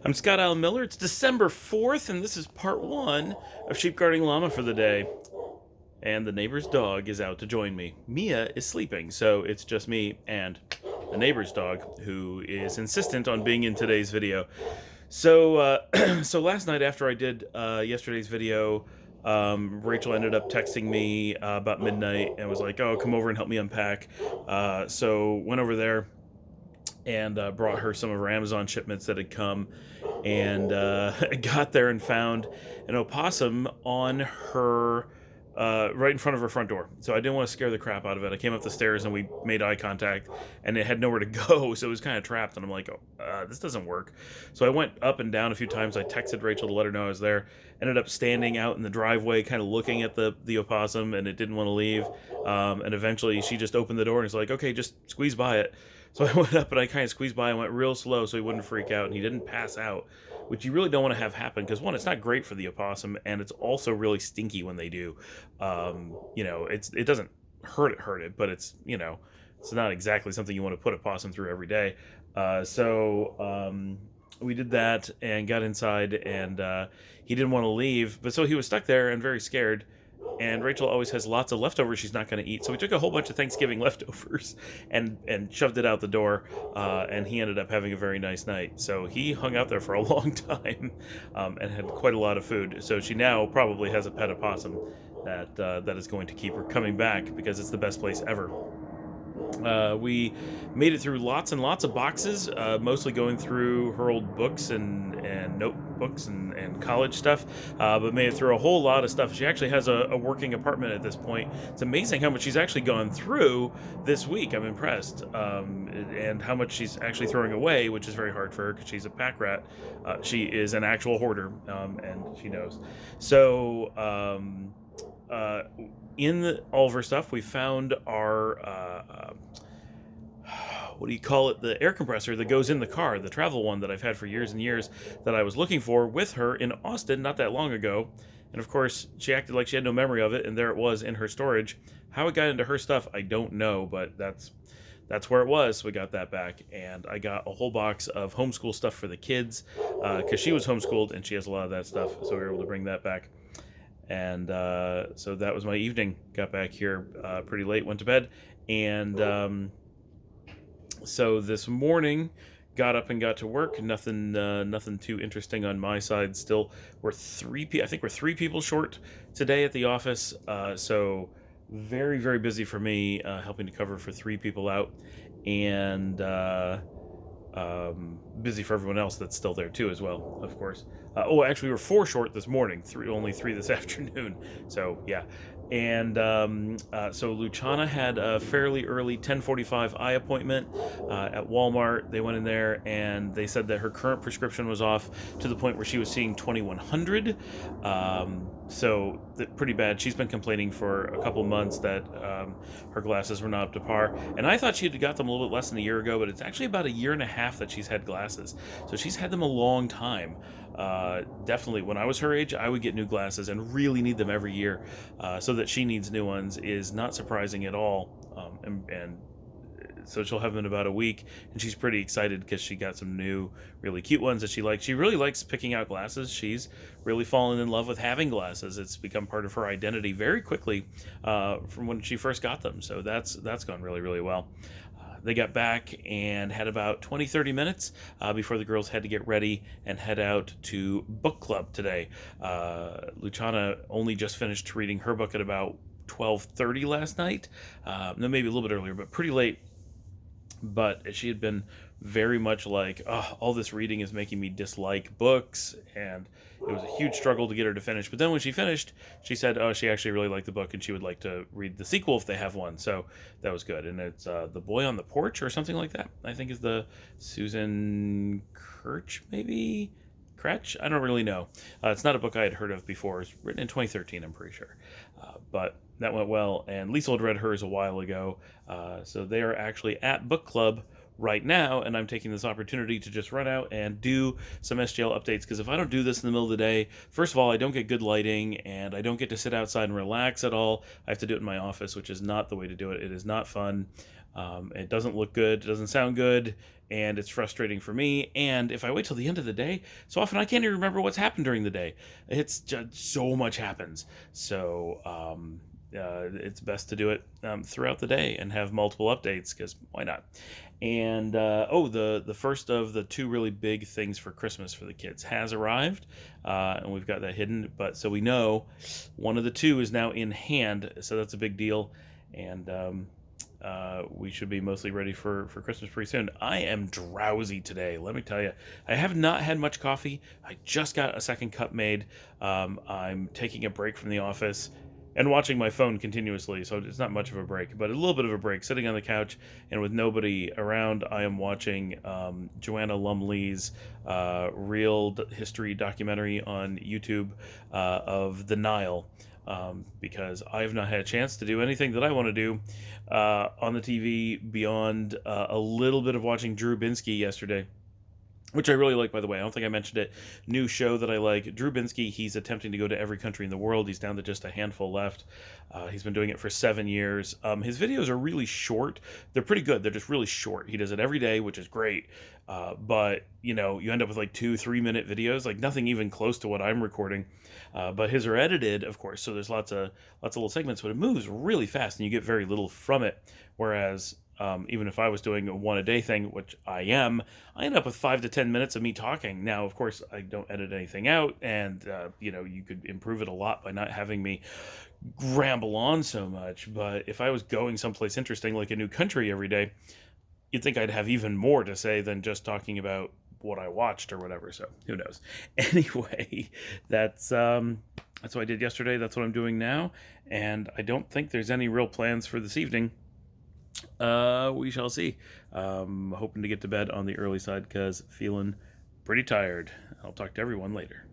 I'm Scott Allen Miller. It's December 4th, and this is part one of Sheep Guarding Llama for the day. And the neighbor's dog is out to join me. Mia is sleeping, so it's just me and the neighbor's dog, who is insistent on being in today's video. So last night after I did yesterday's video, Rachel ended up texting me about midnight and was like, "Oh, come over and help me unpack." So went over there and brought her some of her Amazon shipments that had come, and got there and found an opossum on her right in front of her front door. So I didn't want to scare the crap out of it. I came up the stairs and we made eye contact, and it had nowhere to go, so it was kind of trapped. And I'm like, "Oh, this doesn't work." So I went up and down a few times. I texted Rachel to let her know I was there. Ended up standing out in the driveway, kind of looking at the opossum, and it didn't want to leave. And eventually, she just opened the door and was like, "Okay, just squeeze by it." So I went up and I kind of squeezed by and went real slow so he wouldn't freak out, and he didn't pass out, which you really don't want to have happen because, one, it's not great for the opossum, and it's also really stinky when they do. It doesn't hurt it, but it's not exactly something you want to put a possum through every day. We did that and got inside, and he didn't want to leave, but so he was stuck there and very scared. And Rachel always has lots of leftovers she's not going to eat, so we took a whole bunch of Thanksgiving leftovers and shoved it out the door, and he ended up having a very nice night. So he hung out there for a long time, and had quite a lot of food. So she now probably has a pet opossum that is going to keep her coming back because it's the best place ever. We made it through lots and lots of boxes, mostly going through her old books and notebooks and college stuff, but made it through a whole lot of stuff. She actually has a working apartment at this point. It's amazing how much she's actually gone through this week. I'm impressed, and how much she's actually throwing away, which is very hard for her because she's a pack rat. She is an actual hoarder, and she knows. So all of her stuff, we found our what do you call it? The air compressor that goes in the car, the travel one that I've had for years and years, that I was looking for with her in Austin not that long ago. And of course, she acted like she had no memory of it, and there it was in her storage. How it got into her stuff, I don't know, but that's where it was. So we got that back, and I got a whole box of homeschool stuff for the kids because she was homeschooled and she has a lot of that stuff. So we were able to bring that back. And so that was my evening. Got back here pretty late, went to bed, and so this morning got up and got to work. Nothing too interesting on my side. Still, I think we're 3 people short today at the office. So very, very busy for me, helping to cover for 3 people out, and busy for everyone else that's still there too as well, of course. Actually, we were 4 short this morning, only 3 this afternoon. So yeah. And so Luciana had a fairly early 10:45 eye appointment at Walmart. They went in there and they said that her current prescription was off to the point where she was seeing 2100. So pretty bad. She's been complaining for a couple months that her glasses were not up to par. And I thought she had got them a little bit less than a year ago, but it's actually about a year and a half that she's had glasses. So she's had them a long time. Definitely, when I was her age, I would get new glasses and really need them every year. So that she needs new ones is not surprising at all. And so she'll have them in about a week, and she's pretty excited because she got some new, really cute ones that she likes. She really likes picking out glasses. She's really fallen in love with having glasses. It's become part of her identity very quickly from when she first got them. So that's gone really, really well. They got back and had about 20-30 minutes before the girls had to get ready and head out to book club today. Luciana only just finished reading her book at about 12:30 last night. No, maybe a little bit earlier, but pretty late. But she had been very much like, "Oh, all this reading is making me dislike books," and it was a huge struggle to get her to finish. But then when she finished, she said, "Oh, she actually really liked the book, and she would like to read the sequel if they have one." So that was good. And it's The Boy on the Porch or something like that, I think, is the Susan Kirch, maybe? Cratch? I don't really know. It's not a book I had heard of before. It's written in 2013, I'm pretty sure. But that went well, and Lisa had read hers a while ago. So they are actually at book club right now, and I'm taking this opportunity to just run out and do some SGL updates, because if I don't do this in the middle of the day, first of all, I don't get good lighting, and I don't get to sit outside and relax at all. I have to do it in my office, which is not the way to do it. It is not fun. It doesn't look good, it doesn't sound good, and it's frustrating for me. And if I wait till the end of the day, so often I can't even remember what's happened during the day. It's just so much happens. So it's best to do it throughout the day and have multiple updates, because why not? And the first of the two really big things for Christmas for the kids has arrived, and we've got that hidden. But so we know one of the two is now in hand, so that's a big deal. And we should be mostly ready for Christmas pretty soon. I am drowsy today, let me tell you. I have not had much coffee. I just got a second cup made. I'm taking a break from the office and watching my phone continuously, so it's not much of a break, but a little bit of a break. Sitting on the couch and with nobody around, I am watching Joanna Lumley's real history documentary on YouTube of the Nile. Because I've not had a chance to do anything that I want to do on the TV beyond a little bit of watching Drew Binsky yesterday, which I really like, by the way. I don't think I mentioned it. New show that I like. Drew Binsky, he's attempting to go to every country in the world. He's down to just a handful left. He's been doing it for 7 years. His videos are really short. They're pretty good. They're just really short. He does it every day, which is great. But, you end up with like 2-3 minute videos, like nothing even close to what I'm recording. But his are edited, of course, so there's lots of little segments, but it moves really fast and you get very little from it. Whereas even if I was doing a one a day thing, which I am, I end up with 5 to 10 minutes of me talking. Now, of course, I don't edit anything out, and you could improve it a lot by not having me ramble on so much. But if I was going someplace interesting, like a new country every day, you'd think I'd have even more to say than just talking about what I watched or whatever. So who knows? Anyway, that's what I did yesterday. That's what I'm doing now, and I don't think there's any real plans for this evening. We shall see. Hoping to get to bed on the early side because feeling pretty tired. I'll talk to everyone later.